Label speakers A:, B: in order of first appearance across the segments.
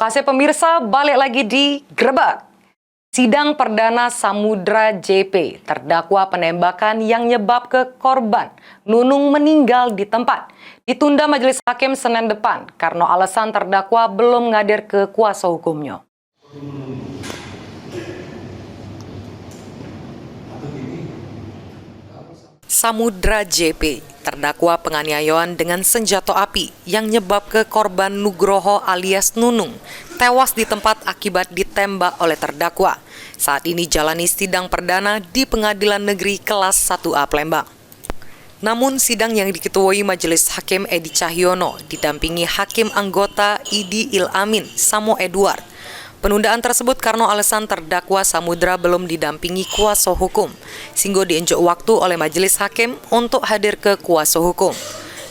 A: Terima kasih pemirsa, balik lagi di Grebek. Sidang perdana Samudra JP, terdakwa penembakan yang nyebab ke korban Nunung meninggal di tempat, ditunda majelis hakim Senin depan karena alasan terdakwa belum ngadir ke kuasa hukumnya. Samudra JP, terdakwa penganiayaan dengan senjata api yang nyebab ke korban Nugroho alias Nunung, tewas di tempat akibat ditembak oleh terdakwa. Saat ini jalani sidang perdana di Pengadilan Negeri Kelas 1A Palembang. Namun sidang yang diketuai Majelis Hakim Edi Cahyono didampingi Hakim Anggota Idi Il-Amin Samo Edward. Penundaan tersebut karena alasan terdakwa Samudra belum didampingi kuasa hukum, sehingga diunjuk waktu oleh majelis hakim untuk hadir ke kuasa hukum.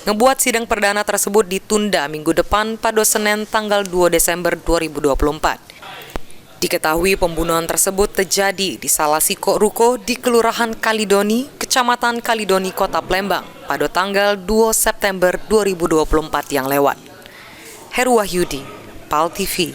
A: Ngebuat sidang perdana tersebut ditunda minggu depan pada Senin tanggal 2 Desember 2024. Diketahui pembunuhan tersebut terjadi di salah siko ruko di Kelurahan Kalidoni, Kecamatan Kalidoni, Kota Palembang pada tanggal 2 September 2024 yang lewat. Heru Wahyudi, PAL TV.